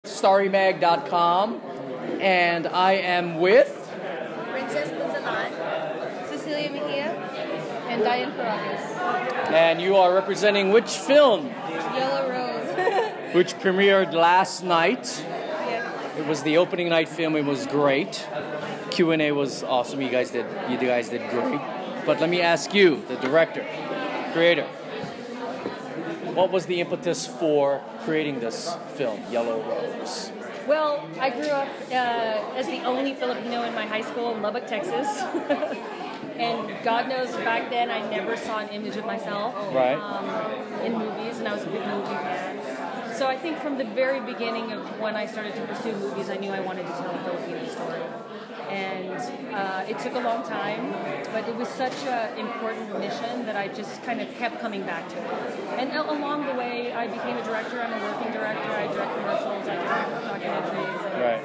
StoryMag.com, and I am with Princess Punzalan, Cecilia, Mejia, and Diane, Paragas. And you are representing which film? Yellow Rose. Which premiered last night. Yes. It was the opening night film. It was great. Q&A was awesome. You guys did great. But let me ask you, the director, creator, what was the impetus for creating this film, Yellow Rose? Well, I grew up as the only Filipino in my high school in Lubbock, Texas. And God knows back then I never saw an image of myself in movies, and I was a big movie fan. So I think from the very beginning of when I started to pursue movies, I knew I wanted to tell a Filipino story. And it took a long time, but it was such an important mission that I just kind of kept coming back to it. And along the way, I became a director. I'm a working director. I direct commercials. I direct documentaries. Right.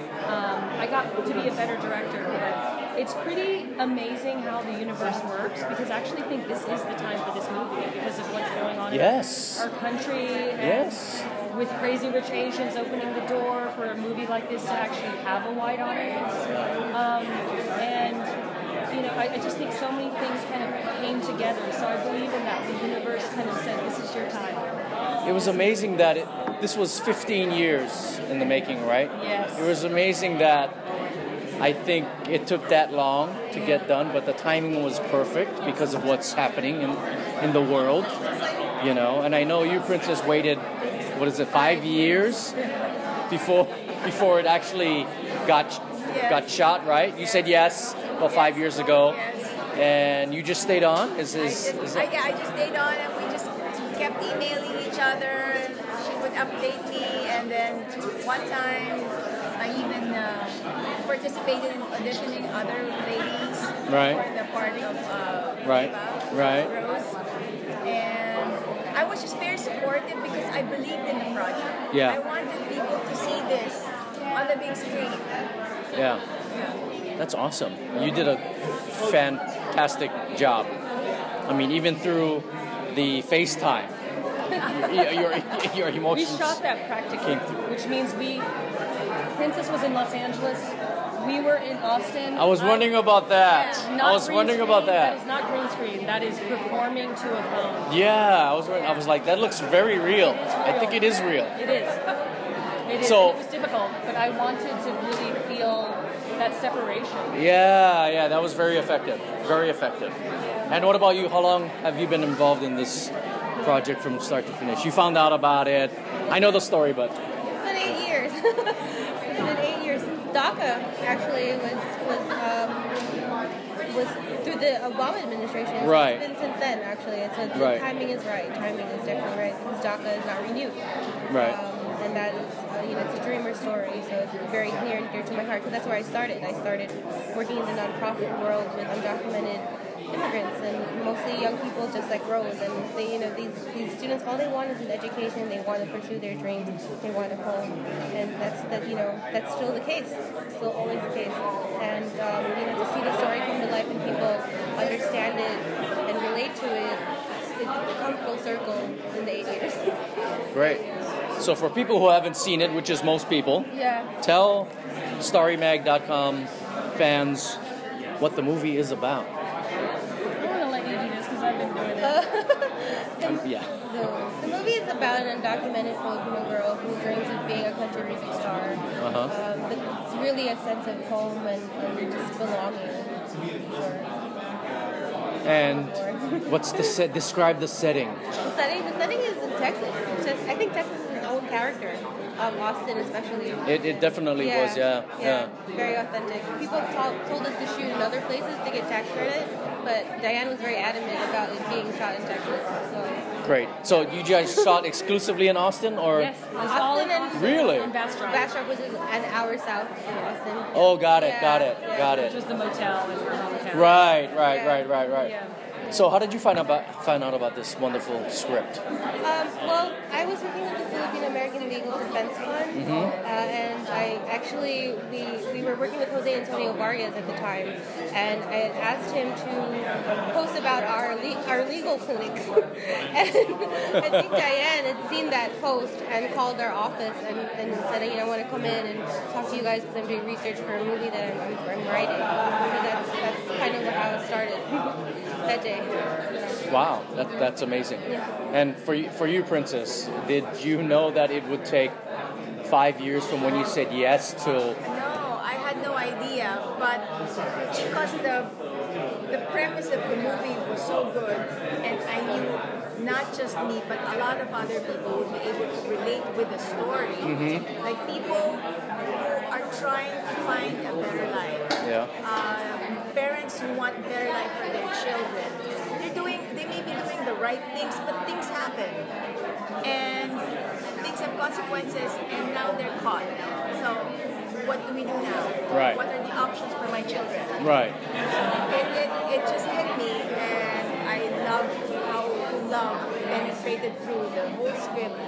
I got to be a better director, but it's pretty amazing how the universe works, because I actually think this is the time for this movie because of what's going on in our country. And with Crazy Rich Asians opening the door for a movie like this to actually have a wide audience. And, you know, I just think so many things kind of came together. So I believe in that. The universe kind of said, this is your time. It was amazing that this was 15 years in the making, right? Yes. It was amazing that I think it took that long to get done, but the timing was perfect because of what's happening in the world, you know. And I know you, Princess, waited, 5 years before it actually got shot, right? You said yes about 5 years ago, and you just stayed on. I just stayed on, and we just kept emailing each other. She would update me, and then one time I even participated in auditioning other ladies for the part of Rose. And I was just very supportive because I believed in the project. Yeah. I wanted people to see this on the big screen. Yeah. That's awesome. You did a fantastic job. I mean, even through the FaceTime, your emotions. We shot that practically, which means Princess was in Los Angeles. We were in Austin. I was wondering about that. That is not green screen. That is performing to a phone. Yeah, I was like, that looks very real. I think it is real. It is. It is. So, it was difficult, but I wanted to really feel that separation. Yeah, that was very effective. Very effective. And what about you? How long have you been involved in this project from start to finish? You found out about it. I know the story, but... It's been 8 years. It's been 8 years. DACA actually was through the Obama administration. Right. It's been since then, actually. The timing is right. Timing is definitely right because DACA is not renewed. Right. And that is, it's a dreamer story, so it's very near and dear to my heart because that's where I started. I started working in the nonprofit world with undocumented immigrants and mostly young people just like Rose. And they, these students, all they want is an education. They want to pursue their dreams. They want a home, and that's still the case. Still always the case. And to see the story come to life and people understand it and relate to it, it's come full circle in the 8 years. Great. So for people who haven't seen it, which is most people, tell StoryMag.com fans what the movie is about. I'm going to let you do this because I've been doing it. The movie is about an undocumented Filipino girl who dreams of being a country music star. But it's really a sense of home and just belonging. And what's the set? Describe the setting. The setting is in Texas. I think Texas is its own character. Austin especially. It definitely was, yeah. Very authentic. People told us to shoot in other places to get tax credit, but Diane was very adamant about it being shot in Texas. So. Great. So you guys shot exclusively in Austin, or? Yes, Austin and really? And Bastrop. Bastrop was an hour south of Austin. Oh, got it. Which was the motel in her hometown. Right. Yeah. So how did you find out about this wonderful script? Well, I was working with the Philippine American Legal Defense Fund, and I we were working with Jose Antonio Vargas at the time, and I had asked him to post about our legal clinic. And I think Diane had seen that post and called our office and said, I want to come in and talk to you guys because I'm doing research for a movie that I'm writing. So that's kind of how it started that day. Wow, that's amazing. Yeah. And for you, Princess, did you know that it would take 5 years from when you said yes till? No, I had no idea, but because the premise of the movie was so good, and I knew not just me, but a lot of other people would be able to relate with the story. Mm-hmm. Like people who are trying to find a better life. Yeah. Parents who want better life for their children. They may be doing the right things, but things happen. And things have consequences, and now they're caught. So what do we do now? Right. What are the options for my children? Right. It just hit me, and I loved how love penetrated through the whole script.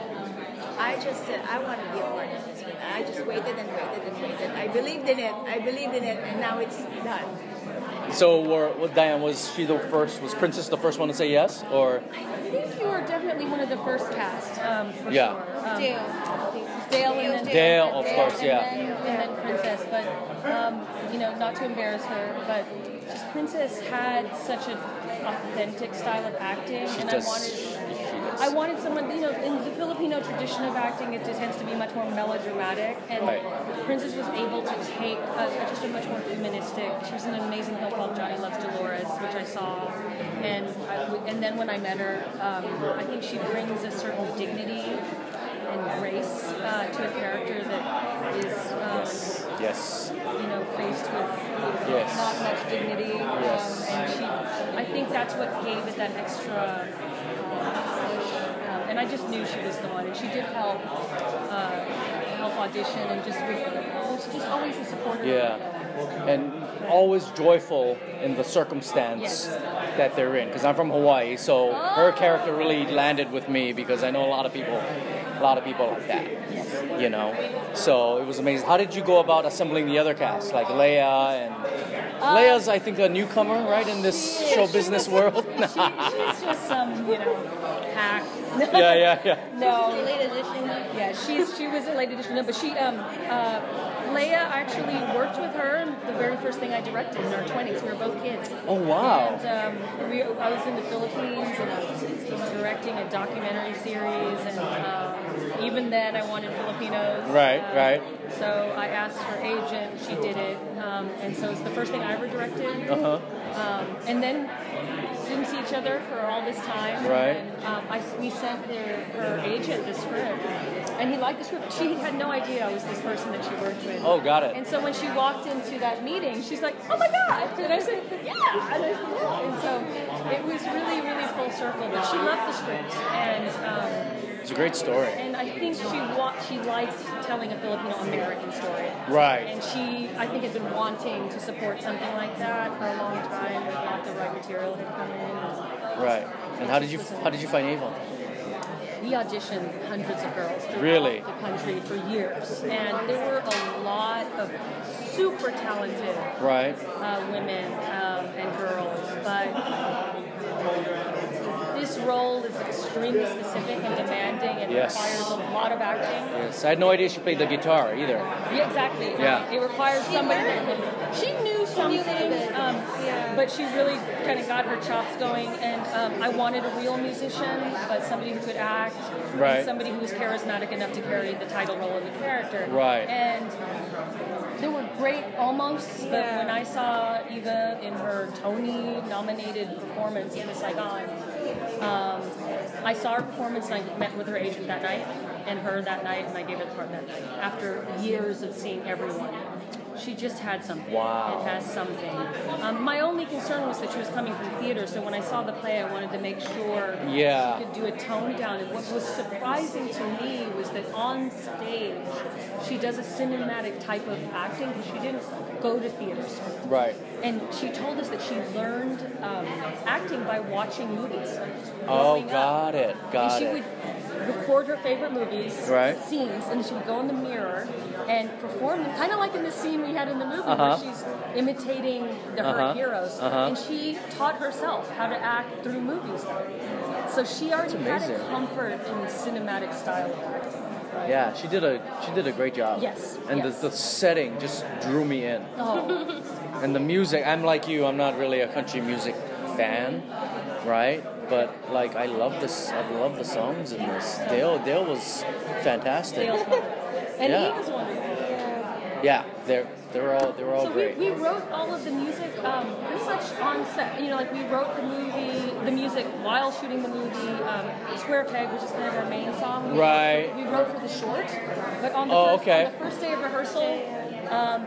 I just said, I want to be a part of this film. I just waited and waited and waited. I believed in it, and now it's done. So, Diane, was Princess the first one to say yes, or? I think you were definitely one of the first cast, for yeah. sure. Dale, Dale, of course, yeah. And then Princess, but not to embarrass her, but just Princess had such an authentic style of acting, I wanted someone, in the Filipino tradition of acting, it tends to be much more melodramatic, and Princess was able to take just a much more humanistic. She was in an amazing film called Johnny Loves Dolores, which I saw, and then when I met her, I think she brings a certain dignity and grace to a character that is, faced with not much dignity, and I think that's what gave it that extra. And I just knew she was the one, and she did help audition, and was just always a supporter. Yeah, and always joyful in the circumstance that they're in. Because I'm from Hawaii, so her character really landed with me because I know a lot of people like that. So it was amazing. How did you go about assembling the other cast, like Leia and? Leia's, I think, a newcomer, right, in this show business world. She's just some, hack. Yeah. No. Late edition. Yeah, she was a late edition. No, but Leia actually worked with her in the very first thing I directed in our 20s. We were both kids. Oh, wow. And I was in the Philippines, and I was directing a documentary series, and even then I wanted Filipinos. Right. So I asked her agent, she did it, and so it's the first thing I ever directed. And then didn't see each other for all this time. Right. And we sent her agent the script, and he liked the script. She had no idea I was this person that she worked with. Oh, got it. And so when she walked into that meeting, she's like, "Oh my God!" And I said, "Yeah." And I said, "Yeah." And so it was really, really full circle. But she loved the script, and it's a great story. And I think she liked telling a Filipino American story. Right. And I think, had been wanting to support something like that for a long time. But not the right material had come in. Right. And how did you find Avon? We auditioned hundreds of girls Really? throughout the country for years, and there were a lot of super talented women and girls, but this role is extremely specific and demanding and requires a lot of acting. Yes, I had no idea she played the guitar either. Yeah, exactly. It requires somebody that she knew something, but she really kind of got her chops going. And I wanted a real musician, but somebody who could act, and somebody who was charismatic enough to carry the title role of the character. Right. And there were great almosts, but when I saw Eva in her Tony-nominated performance in Saigon, I saw her performance and I met with her agent that night and her that night, and I gave her the part that night. After years of seeing everyone, she just had something. Wow. It has something. My only concern was that she was coming from theater, so when I saw the play, I wanted to make sure she could do a tone down. And what was surprising to me was that on stage, she does a cinematic type of acting because she didn't go to theater school. Right. And she told us that she learned acting by watching movies. Oh, got it. She would record her favorite movies, right, scenes, and she would go in the mirror and perform them, kind of like in the scene we had in the movie where she's imitating her heroes. And she taught herself how to act through movies. So she already had a comfort in cinematic style of acting. Right? Yeah, she did a great job. Yes. And the setting just drew me in. Oh. And the music, I'm like you, I'm not really a country music fan, right? But like I love the songs in this. Dale was fantastic. Dale's wonderful. And he was wonderful. Yeah, they're all great. So we wrote all of the music pretty much on set. You know, like we wrote the music while shooting the movie. Square Peg, which is kind of our main song. We wrote for the short. But on the first day of rehearsal,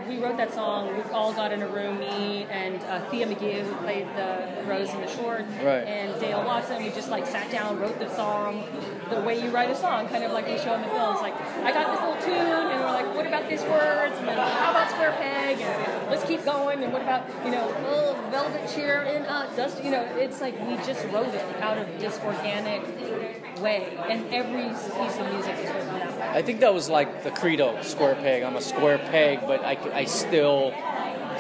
we wrote that song. We all got in a room, me and Thea McGee, who played the Rose in the short, and Dale Watson. We just like sat down, wrote the song the way you write a song, kind of like we show in the films. Like, I got this little tune, and we're like, what about these words? And then, how about Square Peg? And let's keep going. And what about, velvet chair in dust? It's like we just wrote it out of this organic way, and every piece of music is written that way. I think that was like the credo, Square Peg. I'm a square peg, but I still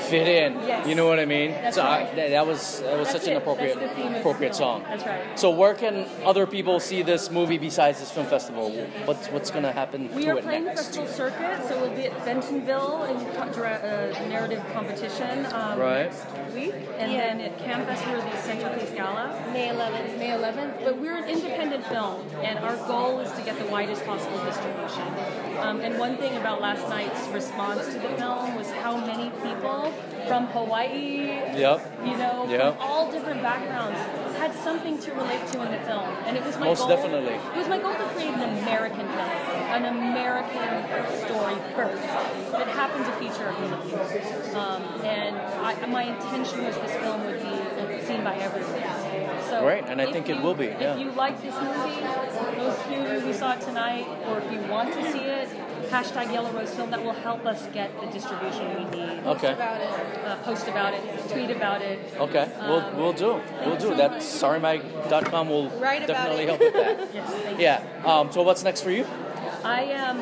fit in. Yes. You know what I mean? That's so right. That was such an appropriate song. That's right. So where can other people see this movie besides this film festival? What's going to happen to it next? We are playing the festival circuit, so we'll be at Bentonville in narrative competition next week, and then at Campus we're the Centerpiece Gala. May 11th. But we're an independent film, and our goal is to get the widest possible distribution. And one thing about last night's response to the film was how many people from Hawaii, from all different backgrounds, had something to relate to in the film. And it was my goal. Definitely. It was my goal to create an American film, an American story first that happened to feature a Filipino. And my intention was this film would be seen by everyone. So great, and I think it will be. If you like this movie, those few we saw it tonight, or if you want to see it, hashtag Yellow Rose Film, that will help us get the distribution we need. Okay. Post about it, tweet about it. Okay, we'll do. That sorrymike.com will definitely help with that. Yes, thank you. Yeah. So what's next for you? I am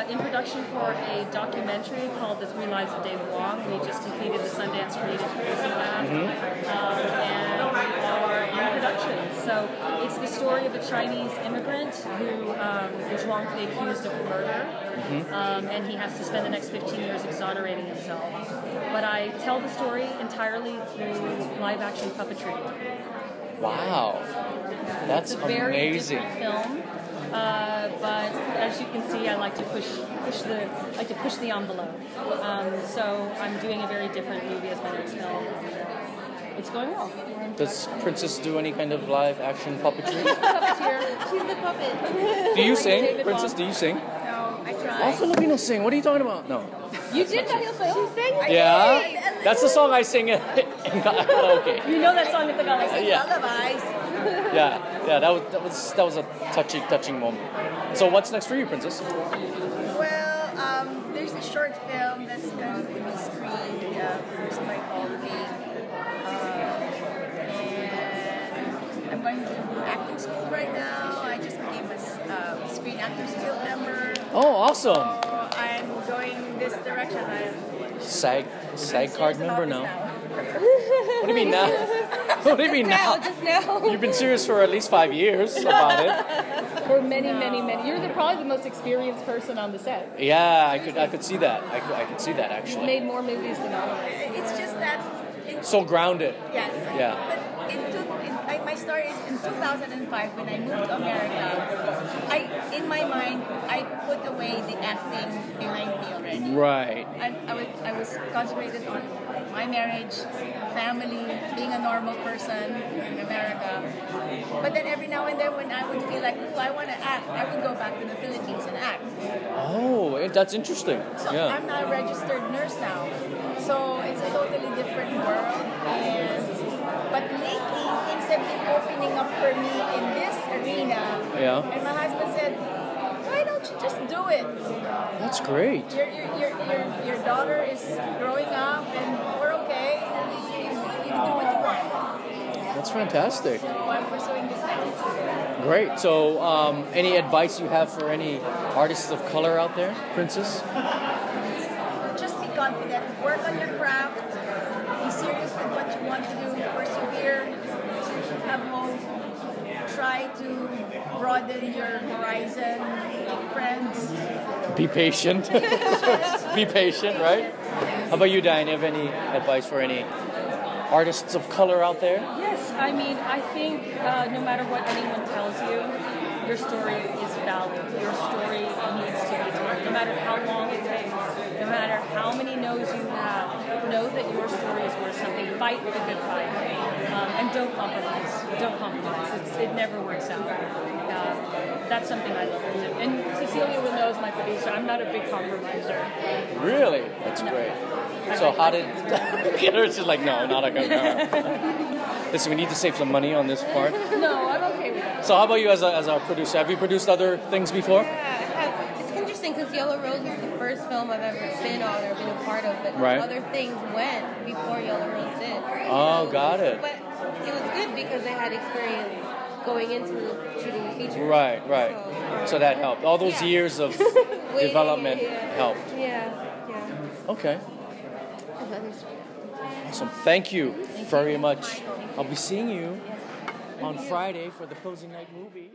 in production for a documentary called The Three Lives of Dave Wong. We just completed the Sundance Creative Festival, and we are in production. So it's the story of a Chinese immigrant who was wrongfully accused of murder, and he has to spend the next 15 years exonerating himself. But I tell the story entirely through live-action puppetry. Wow, that's it's a very amazing. Different film. But as you can see, I like to push the envelope. So I'm doing a very different movie as my next film. It's going well. Does Princess do any kind of live action puppetry? She's the puppet. Do you sing, Princess? Do you sing? No, I tried. All Filipinos sing. What are you talking about? No. You did that yourself? She sang it. Yeah, that's the song I sing in karaoke. You know that song at the Gala. Yeah. Lullabies. Yeah. That was a touching moment. So what's next for you, Princess? Well, there's a short film that's going to be screened. It's like called Fame. And I'm going to acting school right now. I just became a Screen Actors Guild member. Oh, awesome. So I'm going this direction. SAG card member now. What do you mean now? What do you mean now? Just now. You've been serious for at least 5 years about it. For many. You're probably the most experienced person on the set. Yeah, I could see that. I could see that actually. You've made more movies than all of us. It's just that. So grounded. Yes. Yeah. But my story is in 2005 when I moved to America. In my mind, I put away the acting behind me already. Right. I was concentrated on my marriage, family, being a normal person in America. But then every now and then when I would feel like, I want to act, I would go back to the Philippines and act. Oh, that's interesting. So Yeah. I'm not a registered nurse now. So it's a totally different world. But lately, things have been opening up for me in this arena. Yeah. And my husband said, why don't you just do it? That's great. Your daughter is growing up and we're okay. You do what you want. That's fantastic. So I'm pursuing this next. Great. So, any advice you have for any artists of color out there, Princess? Just be confident. Work on your craft. Be serious with what you want to do. Persevere. Have hope. Try to broaden your horizon. Make friends. Be patient. Be patient, right? How about you, Diane? You have any advice for any artists of color out there? Yes, I mean, I think no matter what anyone tells you, your story is valid. Your story needs to be told. No matter how long it takes, no matter how many no's you have, know that your story is worth something. Fight the good fight. And don't compromise. Don't compromise. It never works out. That's something I love to do. And Cecilia will know as my producer, I'm not a big compromiser. Really? That's great. So how did... She's like, no, not a compromiser. Listen, we need to save some money on this part. No, I'm okay with that. So how about you as a producer? Have you produced other things before? Yeah, I have. It's interesting because Yellow Rose is the first film I've ever been on or been a part of, but Right. other things went before Yellow Rose did. Oh, got it. But it was good because I had experience going into shooting the feature. Right. So that helped. All those years of development helped. Yeah. Okay. Awesome. Thank you very much. I'll be seeing you on Friday for the closing night movie.